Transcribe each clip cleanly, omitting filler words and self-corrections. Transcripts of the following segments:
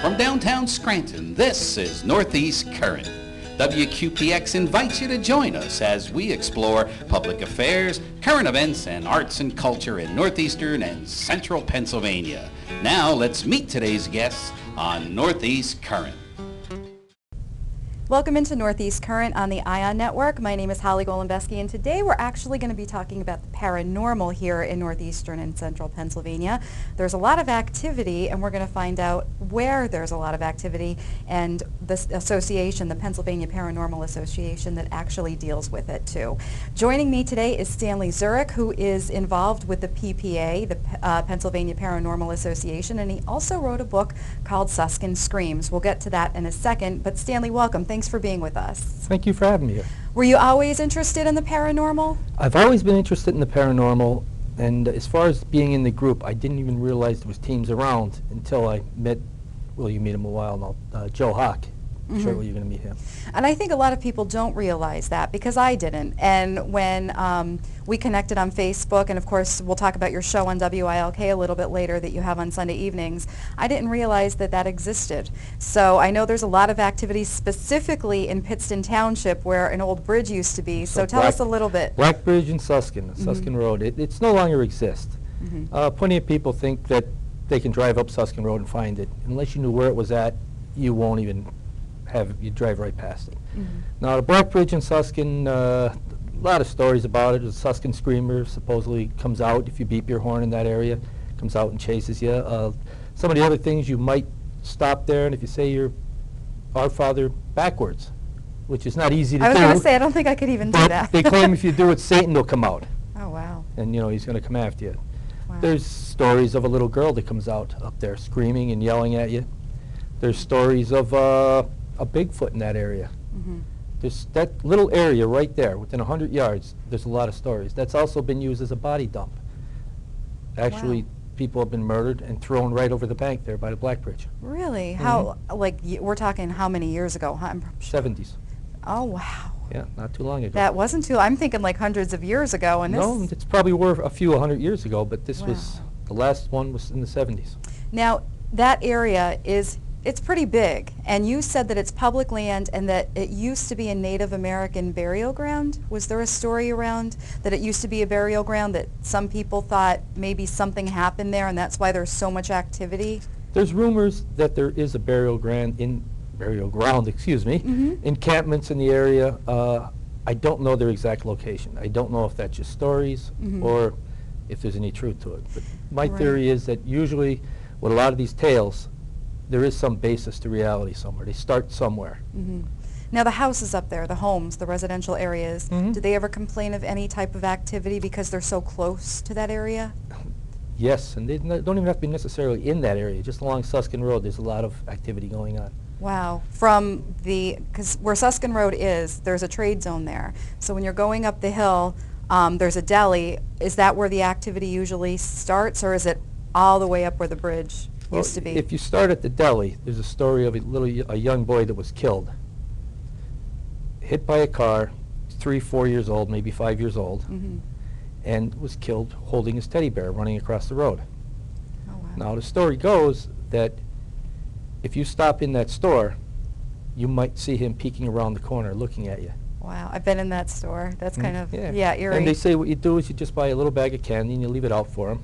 From downtown Scranton, this is Northeast Current. WQPX invites you to join us as we explore public affairs, current events, and arts and culture in northeastern and central Pennsylvania. Now let's meet today's guests on Northeast Current. Welcome into Northeast Current on the ION Network. My name is Holly Golembeski, and today we're actually going to be talking about the paranormal here in northeastern and central Pennsylvania. There's a lot of activity, and we're going to find out where there's a lot of activity and the association, the Pennsylvania Paranormal Association, that actually deals with it too. Joining me today is Stanley Zurich, who is involved with the PPA, the Pennsylvania Paranormal Association, and he also wrote a book called Suskin Screams. We'll get to that in a second, but Stanley, welcome. Thanks for being with us. Thank you for having me here. Were you always interested in the paranormal? I've always been interested in the paranormal, and as far as being in the group, I didn't even realize there was teams around until I met, well, you meet him a while now, Joe Hawk. I'm sure you're going to meet him. And I think a lot of people don't realize that, because I didn't. And when we connected on Facebook, and of course we'll talk about your show on WILK a little bit later that you have on Sunday evenings, I didn't realize that that existed. So I know there's a lot of activity specifically in Pittston Township where an old bridge used to be. So tell us a little bit. Black Bridge and Suskin, Suskin Road, it's no longer exists. Plenty of people think that they can drive up Suskin Road and find it. Unless you knew where it was at, you won't even you drive right past it. Now the Black Bridge in Suskin, a lot of stories about it. The Suscon Screamer supposedly comes out if you beep your horn in that area, comes out and chases you. Some of the other things, you might stop there, and if you say your Our Father backwards, which is not easy to do. I was going to say, I don't think I could even do that. They claim if you do it, Satan will come out. Oh, wow. And you know, he's going to come after you. Wow. There's stories of a little girl that comes out up there screaming and yelling at you. There's stories of a Bigfoot in that area. There's that little area right there, within 100 yards, there's a lot of stories. That's also been used as a body dump. Actually, people have been murdered and thrown right over the bank there by the Black Bridge. Really? How, like, we're talking how many years ago? 70s. Oh, wow. Yeah, not too long ago. That wasn't too, I'm thinking like hundreds of years ago. And no, it's probably were a few 100 years ago, but this was, the last one was in the 70s. Now, that area is, it's pretty big, and you said that it's public land and that it used to be a Native American burial ground. Was there a story around that it used to be a burial ground, that some people thought maybe something happened there and that's why there's so much activity? There's rumors that there is a burial ground, encampments in the area. I don't know their exact location. I don't know if that's just stories or if there's any truth to it. But my theory is that usually with a lot of these tales, there is some basis to reality somewhere. They start somewhere. Now the houses up there, the homes, the residential areas, do they ever complain of any type of activity because they're so close to that area? Yes, and they don't even have to be necessarily in that area. Just along Suskin Road, there's a lot of activity going on. Wow. From the, because where Suskin Road is, there's a trade zone there. So when you're going up the hill, there's a deli. Is that where the activity usually starts, or is it all the way up where the bridge used to be? If you start at the deli, there's a story of a young boy that was killed, hit by a car, 3, 4 years old, maybe 5 years old, and was killed holding his teddy bear running across the road. Oh, wow. Now the story goes that if you stop in that store, you might see him peeking around the corner looking at you. Wow, I've been in that store. That's kind of, eerie. And they say what you do is you just buy a little bag of candy and you leave it out for him,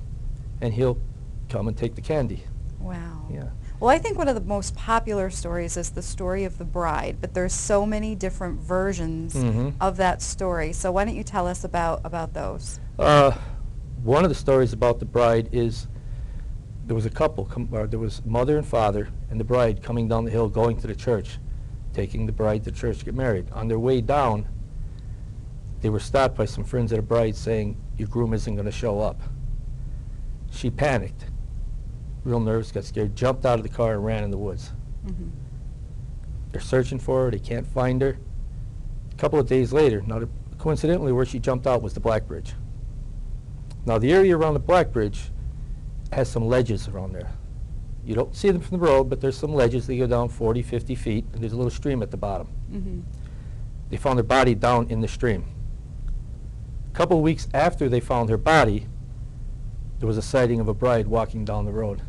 and he'll come and take the candy. Wow. Yeah. Well, I think one of the most popular stories is the story of the bride, but there's so many different versions of that story. So why don't you tell us about those? One of the stories about the bride is there was a couple, there was mother and father and the bride coming down the hill going to the church, taking the bride to church to get married. On their way down, they were stopped by some friends of the bride saying, "Your groom isn't going to show up." She panicked, real nervous, got scared, jumped out of the car and ran in the woods. They're searching for her, they can't find her. A couple of days later, now coincidentally where she jumped out was the Black Bridge. Now the area around the Black Bridge has some ledges around there. You don't see them from the road, but there's some ledges. They go down 40, 50 feet, and there's a little stream at the bottom. They found her body down in the stream. A couple of weeks after they found her body, there was a sighting of a bride walking down the road,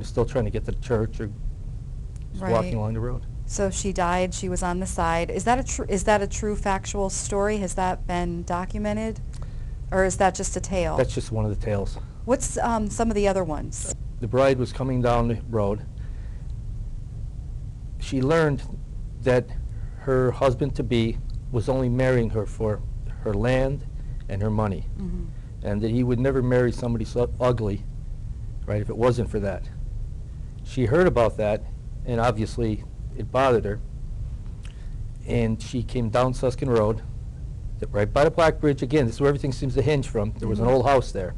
still trying to get to the church or just Right. walking along the road. So she died, she was on the side. Is that a true factual story? Has that been documented? Or is that just a tale? That's just one of the tales. What's some of the other ones? The bride was coming down the road. She learned that her husband-to-be was only marrying her for her land and her money, Mhm. and that he would never marry somebody so ugly, right, if it wasn't for that. She heard about that, and obviously it bothered her, and she came down Suskin Road, right by the Black Bridge. Again, this is where everything seems to hinge from. There was an Mhm. old house there.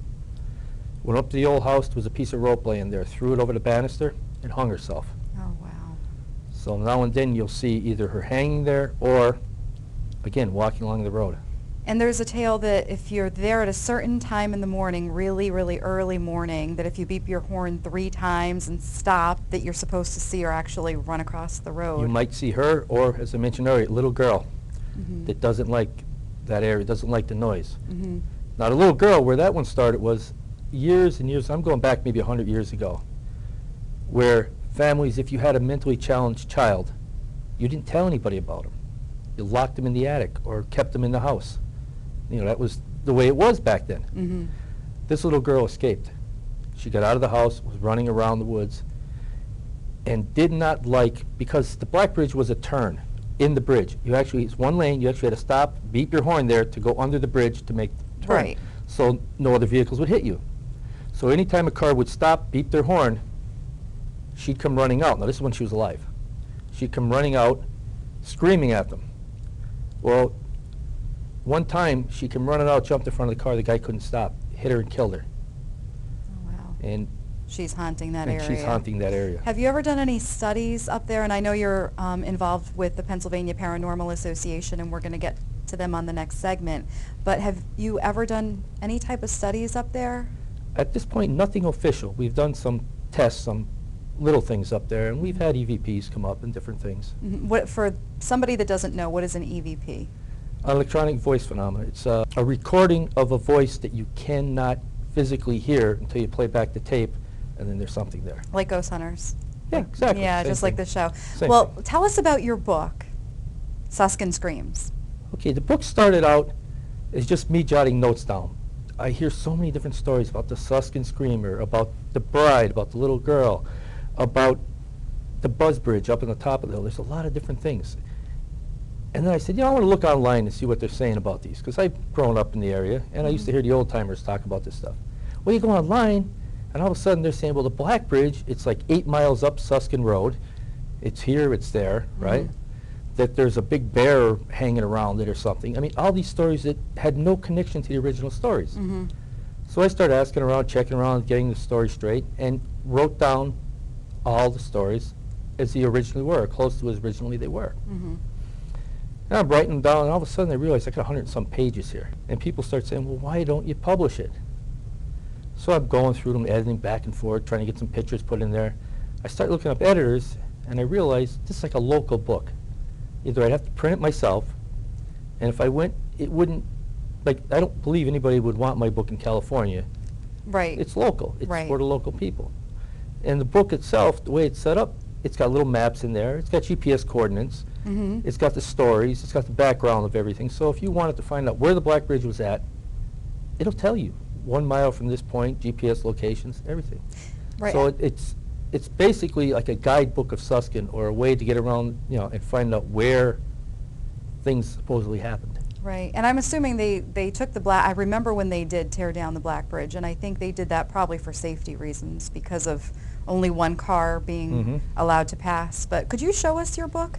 Went up to the old house, there was a piece of rope laying there, threw it over the banister, and hung herself. Oh, wow. So now and then you'll see either her hanging there or, again, walking along the road. And there's a tale that if you're there at a certain time in the morning, really, really early morning, that if you beep your horn 3 times and stop, that you're supposed to see her actually run across the road. You might see her, or, as I mentioned earlier, a little girl Mhm. that doesn't like that area, doesn't like the noise. Mhm. Now, the little girl, where that one started was years and years, I'm going back maybe 100 years ago, where families, if you had a mentally challenged child, you didn't tell anybody about them. You locked them in the attic or kept them in the house. You know, that was the way it was back then. Mhm. This little girl escaped. She got out of the house, was running around the woods, and did not like, because the Black Bridge was a turn in the bridge. You actually, it's one lane, you actually had to stop, beep your horn there to go under the bridge to make the turn. Right. So no other vehicles would hit you. So anytime a car would stop, beep their horn, she'd come running out. Now this is when she was alive. She'd come running out, screaming at them. Well, one time she came running out, jumped in front of the car, the guy couldn't stop, hit her and killed her. Oh, wow. And, She's haunting that and area. she's haunting that area. Have you ever done any studies up there? And I know you're involved with the Pennsylvania Paranormal Association, and we're going to get to them on the next segment. But have you ever done any type of studies up there? At this point, nothing official. We've done some tests, some little things up there, and we've had EVPs come up and different things. Mhm. What, for somebody that doesn't know, what is an EVP? Electronic voice phenomena. It's a recording of a voice that you cannot physically hear until you play back the tape, and then there's something there. Like ghost hunters? Yeah, exactly. Yeah, Same just like thing. the show. Same Well, thing. tell us about your book, Suskin Screams. Okay, the book started out as just me jotting notes down. I hear so many different stories about the Suscon Screamer, about the bride, about the little girl, about the Buzz Bridge up on the top of the hill. There's a lot of different things. And then I said, I want to look online and see what they're saying about these, because I've grown up in the area, and I used to hear the old-timers talk about this stuff. Well, you go online, and all of a sudden they're saying, well, the Black Bridge, it's like 8 miles up Suskin Road. It's here, it's there, right? That there's a big bear hanging around it or something. I mean, all these stories that had no connection to the original stories. Mm-hmm. So I started asking around, checking around, getting the story straight, and wrote down all the stories as they originally were, close to as originally they were. Mm-hmm. And I'm writing them down, and all of a sudden I realized I got 100 and some pages here. And people start saying, well, why don't you publish it? So I'm going through them, editing back and forth, trying to get some pictures put in there. I start looking up editors, and I realized this is like a local book. Either I'd have to print it myself, and if I went, it wouldn't, like, I don't believe anybody would want my book in California. Right. It's local. It's Right. for the local people. And the book itself, the way it's set up, it's got little maps in there. It's got GPS coordinates. Mm-hmm. It's got the stories. It's got the background of everything. So if you wanted to find out where the Black Bridge was at, it'll tell you. 1 mile from this point, GPS locations, everything. Right. So it's basically like a guidebook of Suskin, or a way to get around, and find out where things supposedly happened. Right, and I'm assuming they took the I remember when they did tear down the Black Bridge, and I think they did that probably for safety reasons because of only one car being Mhm. allowed to pass. But could you show us your book?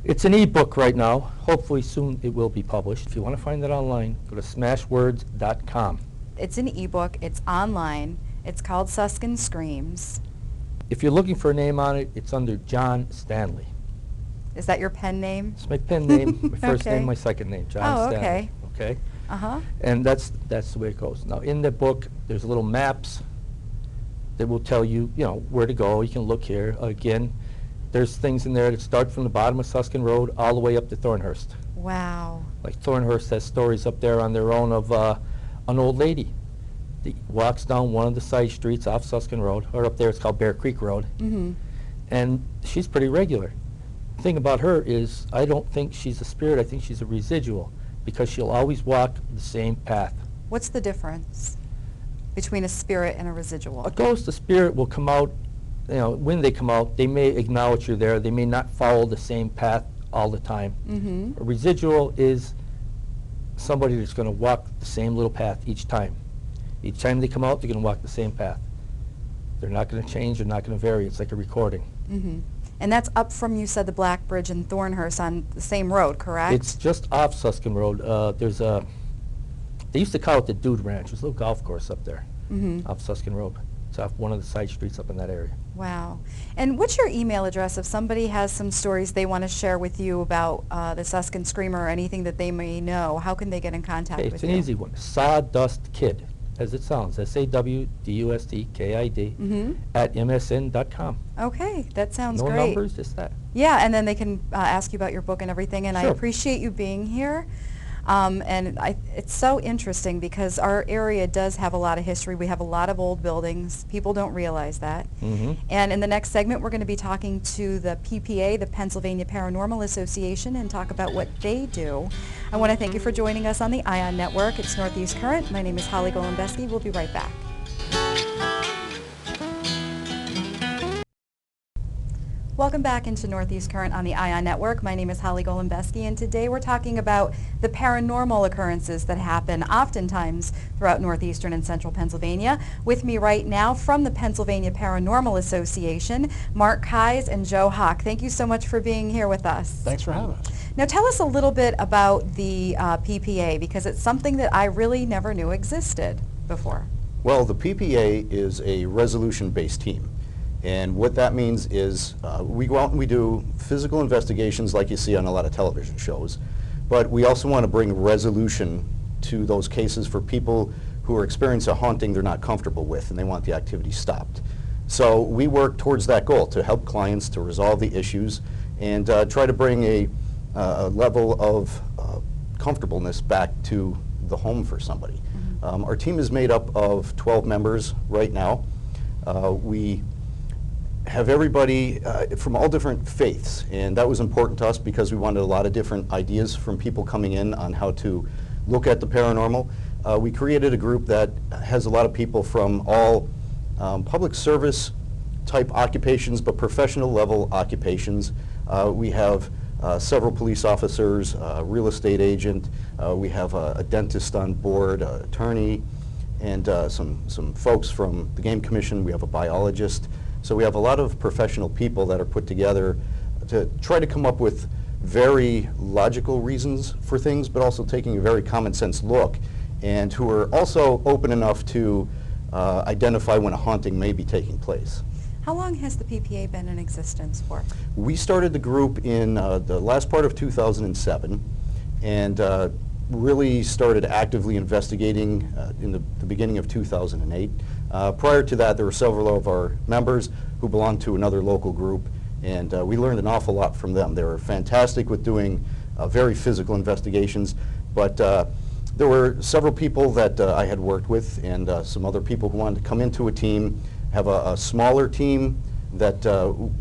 It's an e-book right now. Hopefully soon it will be published. If you want to find that online, go to smashwords.com. It's an ebook. It's online. It's called Suskin Screams. If you're looking for a name on it, it's under John Stanley. Is that your pen name? It's my pen name, my first Okay. name, my second name, John Oh, Stanley. okay. Okay? Uh-huh. And that's the way it goes. Now, in the book, there's little maps that will tell you, where to go. You can look here. Again, there's things in there that start from the bottom of Suskin Road all the way up to Thornhurst. Wow. Like Thornhurst has stories up there on their own of an old lady that walks down one of the side streets off Suskin Road, or up there it's called Bear Creek Road, Mm-hmm. and she's pretty regular. The thing about her is I don't think she's a spirit, I think she's a residual, because she'll always walk the same path. What's the difference between a spirit and a residual? A ghost, a spirit will come out, you know, when they come out, they may acknowledge you're there, they may not follow the same path all the time. Mm-hmm. A residual is somebody that's going to walk the same little path each time. Each time they come out, they're going to walk the same path. They're not going to change, they're not going to vary. It's like a recording. Mm-hmm. And that's up from, you said, the Black Bridge in Thornhurst on the same road, correct? It's just off Suskin Road. There's a, they used to call it the Dude Ranch. There's a little golf course up there, off Suskin Road. It's off one of the side streets up in that area. Wow. And what's your email address if somebody has some stories they want to share with you about the Suscon Screamer or anything that they may know? How can they get in contact with you? It's an easy one. Sawdust Kid, as it sounds, SAWDUSTKID, at msn.com. Okay, that sounds No great. numbers, just that. Yeah, and then they can ask you about your book and everything, and I Sure. appreciate you being here. And it's so interesting because our area does have a lot of history. We have a lot of old buildings. People don't realize that. And in the next segment, we're going to be talking to the PPA, the Pennsylvania Paranormal Association, and talk about what they do. I want to thank you for joining us on the ION Network. It's Northeast Current. My name is Holly Golembeski. We'll be right back. Welcome back into Northeast Current on the ION Network. My name is Holly Golembeski, and today we're talking about the paranormal occurrences that happen oftentimes throughout northeastern and central Pennsylvania. With me right now from the Pennsylvania Paranormal Association, Mark Keyes and Joe Hawk. Thank you so much for being here with us. Thanks for having us. Now tell us a little bit about the PPA, because it's something that I really never knew existed before. Well, the PPA is a resolution-based team. And what that means is we go out and we do physical investigations like you see on a lot of television shows, but we also want to bring resolution to those cases for people who are experiencing a haunting they're not comfortable with and they want the activity stopped. So we work towards that goal to help clients to resolve the issues and try to bring a level of comfortableness back to the home for somebody. Our team is made up of 12 members right now. We have everybody from all different faiths, and that was important to us because we wanted a lot of different ideas from people coming in on how to look at the paranormal. We created a group that has a lot of people from all public service type occupations, but professional level occupations. We have several police officers, a real estate agent, we have a dentist on board, an attorney, and some folks from the Game Commission. We have a biologist. So we have a lot of professional people that are put together to try to come up with very logical reasons for things, but also taking a very common sense look, and who are also open enough to identify when a haunting may be taking place. How long has the PPA been in existence for? We started the group in the last part of 2007 and really started actively investigating in the beginning of 2008. Prior to that, there were several of our members who belonged to another local group, and we learned an awful lot from them. They were fantastic with doing very physical investigations, but there were several people that I had worked with and some other people who wanted to come into a team, have a smaller team that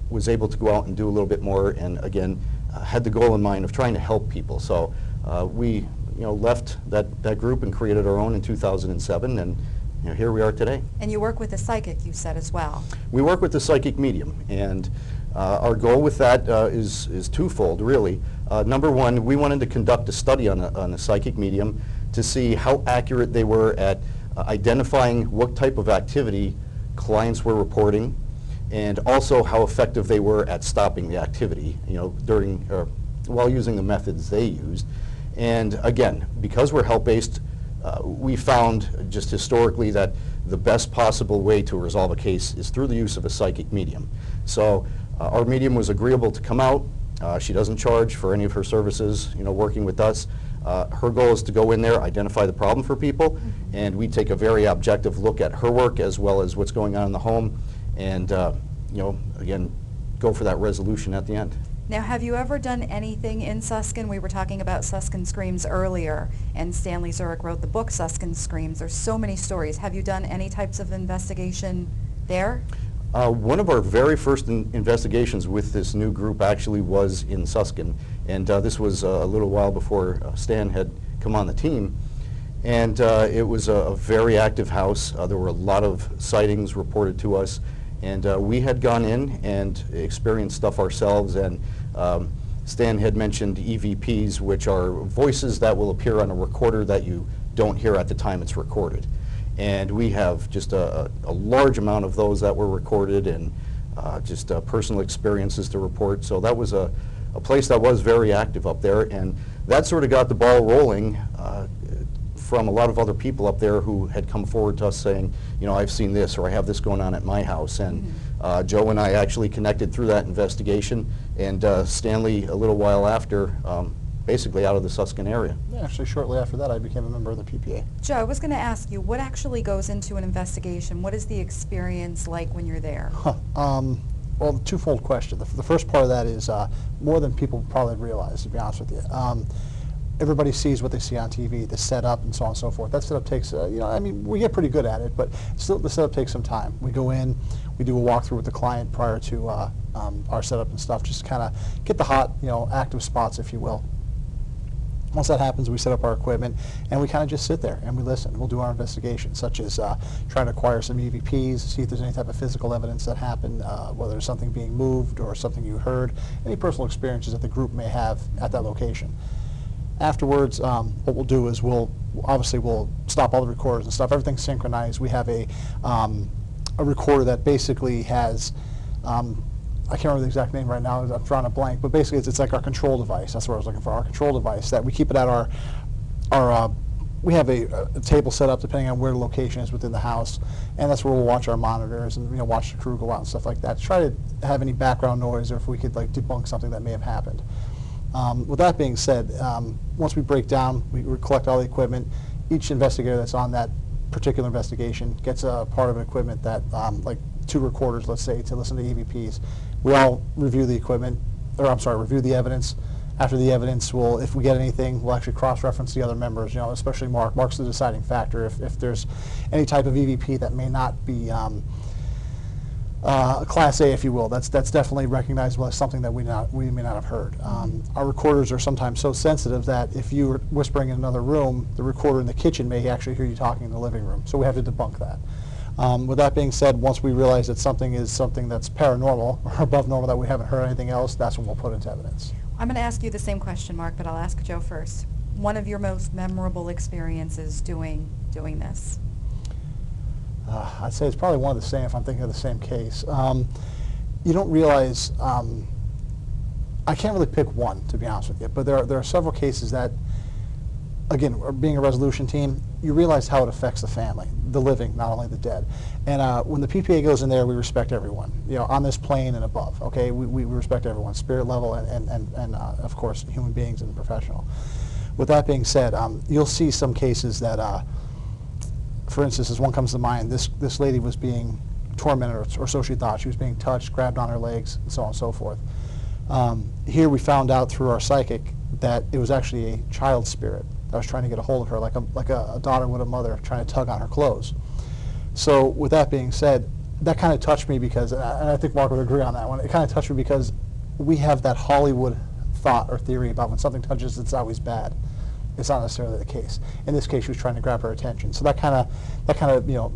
was able to go out and do a little bit more, and again, had the goal in mind of trying to help people. So we left that group and created our own in 2007, and here we are today. And you work with a psychic, you said, as well. We work with the psychic medium, and our goal with that is twofold, really. Number one, we wanted to conduct a study on a psychic medium to see how accurate they were at identifying what type of activity clients were reporting, and also how effective they were at stopping the activity, during or while using the methods they used. And again, because we're help-based, we found just historically that the best possible way to resolve a case is through the use of a psychic medium. So our medium was agreeable to come out. She doesn't charge for any of her services, working with us. Her goal is to go in there, identify the problem for people, and we take a very objective look at her work as well as what's going on in the home, and again, go for that resolution at the end. Now, have you ever done anything in Suskin? We were talking about Suskin Screams earlier, and Stanley Zurich wrote the book Suskin Screams. There's so many stories. Have you done any types of investigation there? One of our very first investigations with this new group actually was in Suskin, and this was a little while before Stan had come on the team. And it was a very active house. There were a lot of sightings reported to us, and we had gone in and experienced stuff ourselves. And Stan had mentioned EVPs, which are voices that will appear on a recorder that you don't hear at the time it's recorded. And we have just a large amount of those that were recorded, and just personal experiences to report. So that was a place that was very active up there, and that sort of got the ball rolling from a lot of other people up there who had come forward to us saying, you know, I've seen this, or I have this going on at my house. And Joe and I actually connected through that investigation, and Stanley, a little while after, basically out of the Suskin area. Yeah, actually, shortly after that, I became a member of the PPA. Joe, I was going to ask you, what actually goes into an investigation? What is the experience like when you're there? Well, the twofold question. The first part of that is more than people probably realize, to be honest with you. Everybody sees what they see on TV, the setup and so on and so forth. That setup takes, you know, I mean, we get pretty good at it, but still the setup takes some time. We go in, we do a walkthrough with the client prior to our setup and stuff, just to kind of get the hot, you know, active spots, if you will. Once that happens, we set up our equipment, and we kind of just sit there and we listen. We'll do our investigation, such as trying to acquire some EVPs, see if there's any type of physical evidence that happened, whether there's something being moved or something you heard, any personal experiences that the group may have at that location. Afterwards, what we'll do is we'll stop all the recorders and stuff. Everything's synchronized. We have a recorder that basically has, I can't remember the exact name right now, I'm drawing a blank, but basically it's like our control device. That's what I was looking for, our control device, that we keep it at we have a table set up depending on where the location is within the house, and that's where we'll watch our monitors and, you know, watch the crew go out and stuff like that. Try to have any background noise, or if we could like debunk something that may have happened. With that being said, once we break down, we collect all the equipment. Each investigator that's on that particular investigation gets a part of an equipment that, like 2 recorders, let's say, to listen to EVPs. We all review the equipment, or I'm sorry, review the evidence. After the evidence, if we get anything, we'll actually cross-reference the other members, you know, especially Mark. Mark's the deciding factor. If there's any type of EVP that may not be Class A, if you will, that's definitely recognizable as something that we may not have heard. Our recorders are sometimes so sensitive that if you were whispering in another room, the recorder in the kitchen may actually hear you talking in the living room. So we have to debunk that. With that being said, once we realize that something is something that's paranormal or above normal, that we haven't heard anything else, that's when we'll put into evidence. I'm going to ask you the same question, Mark, but I'll ask Joe first. One of your most memorable experiences doing this? I'd say it's probably one of the same, if I'm thinking of the same case. You don't realize, I can't really pick one, to be honest with you, but there are several cases that, again, being a resolution team, you realize how it affects the family, the living, not only the dead. And when the PPA goes in there, we respect everyone, you know, on this plane and above, okay? We respect everyone, spirit level and of course, human beings and professional. With that being said, you'll see some cases that, for instance, as one comes to mind, this lady was being tormented, or so she thought. She was being touched, grabbed on her legs, and so on and so forth. Here we found out through our psychic that it was actually a child spirit that was trying to get a hold of her, like a daughter would a mother trying to tug on her clothes. So with that being said, that kind of touched me because, and I think Mark would agree on that one, it kind of touched me because we have that Hollywood thought or theory about when something touches, it's always bad. It's not necessarily the case. In this case, she was trying to grab her attention. So that kind of, you know,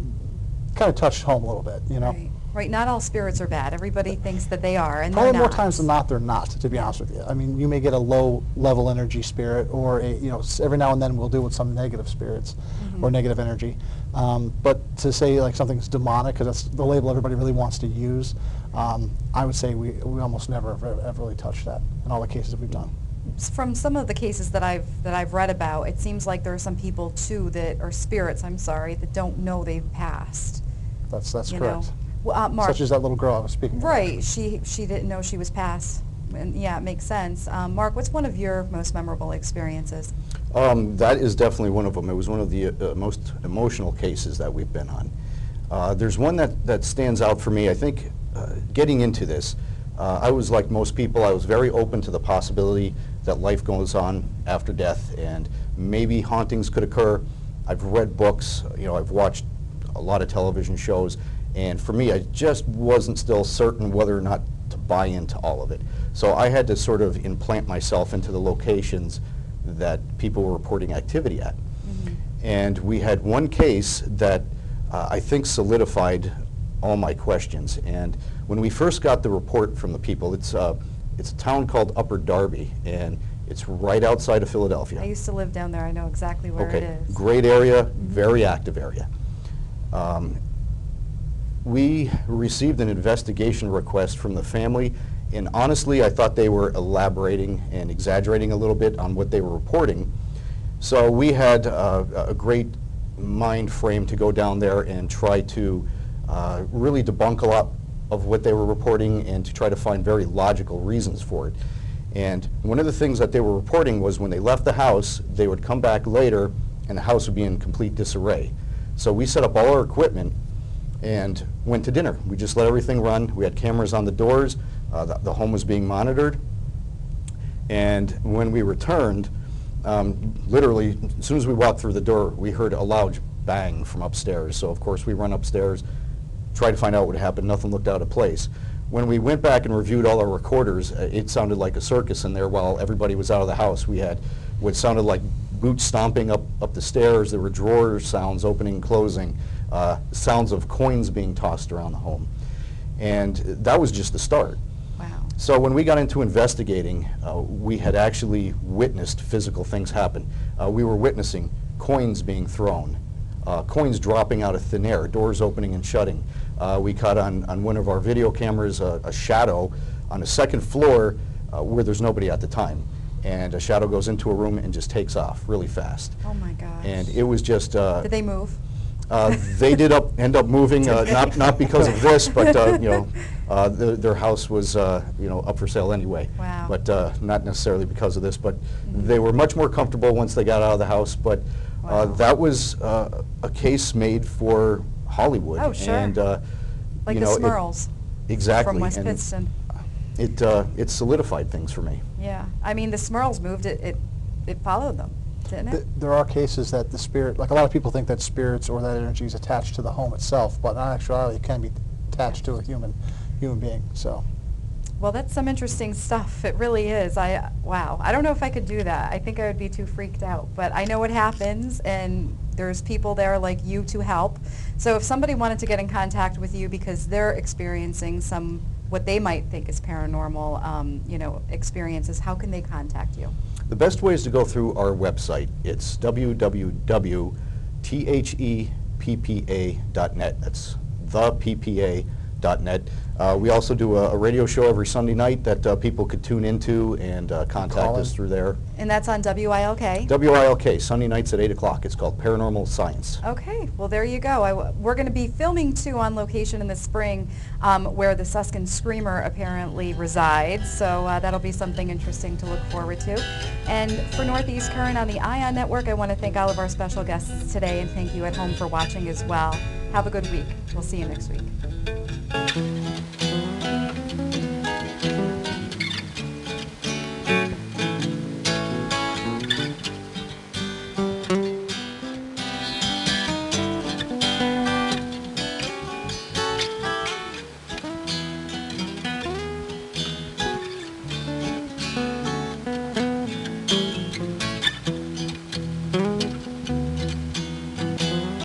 kind of touched home a little bit, you know. Right. Not all spirits are bad. Everybody thinks that they are, and probably they're more not. times than not, they're not. To be honest with you, I mean, you may get a low-level energy spirit, or a, you know, every now and then we'll deal with some negative spirits or negative energy. But to say like something's demonic, because that's the label everybody really wants to use, I would say we almost never ever really touched that in all the cases that we've done. From some of the cases that I've read about, it seems like there are some people too that are spirits. I'm sorry, that don't know they've passed. That's you correct. Know? Well, Mark, such as that little girl I was speaking right, about. she didn't know she was passed. And yeah, it makes sense. Mark, what's one of your most memorable experiences? That is definitely one of them. It was one of the most emotional cases that we've been on. There's one that stands out for me. I think getting into this, I was like most people, I was very open to the possibility that life goes on after death and maybe hauntings could occur. I've read books, you know, I've watched a lot of television shows, And for me, I just wasn't still certain whether or not to buy into all of it. So I had to sort of implant myself into the locations that people were reporting activity at. And we had one case that I think solidified all my questions. And when we first got the report from the people, it's a town called Upper Darby, and it's right outside of Philadelphia. I used to live down there. I know exactly where it is. Great area, very active area. We received an investigation request from the family, and honestly, I thought they were elaborating and exaggerating a little bit on what they were reporting. So we had a great mind frame to go down there and try to really debunk a lot of what they were reporting and to try to find very logical reasons for it. And one of the things that they were reporting was when they left the house, they would come back later and the house would be in complete disarray. So we set up all our equipment and went to dinner. We just let everything run. We had cameras on the doors. The home was being monitored. And when we returned, literally, as soon as we walked through the door, we heard a loud bang from upstairs. So of course we run upstairs, tried to find out what happened. Nothing looked out of place. When we went back and reviewed all our recorders, it sounded like a circus in there while everybody was out of the house. We had what sounded like boots stomping up the stairs. There were drawer sounds opening and closing, sounds of coins being tossed around the home. And that was just the start. Wow. So when we got into investigating, we had actually witnessed physical things happen. We were witnessing coins being thrown, coins dropping out of thin air, doors opening and shutting. We caught on one of our video cameras a shadow on the second floor where there's nobody at the time. And a shadow goes into a room and just takes off really fast. Oh my gosh. And it was just... Did they move? They did end up moving, not because of this, but their house was up for sale anyway. Wow. But not necessarily because of this. But they were much more comfortable once they got out of the house. But Wow. that was a case made for Hollywood. Oh, sure. And, Like the Smurls exactly. from West And Pittston. it solidified things for me. Yeah. I mean, the Smurls moved, it followed them, didn't it? There are cases that the spirit, like a lot of people think that spirits or that energy is attached to the home itself, but in actuality it can be attached to a human being. So. Well, that's some interesting stuff. It really is. Wow. I don't know if I could do that. I think I would be too freaked out. But I know what happens, and there's people there like you to help. So if somebody wanted to get in contact with you because they're experiencing what they might think is paranormal, experiences, how can they contact you? The best way is to go through our website. It's www.theppa.net. That's theppa.net. We also do a radio show every Sunday night that people could tune into and contact us through there. And that's on WILK? WILK, Sunday nights at 8 o'clock. It's called Paranormal Science. Okay, well there you go. We're going to be filming too on location in the spring where the Suscon Screamer apparently resides, so that'll be something interesting to look forward to. And for Northeast Current on the ION Network, I want to thank all of our special guests today and thank you at home for watching as well. Have a good week. We'll see you next week.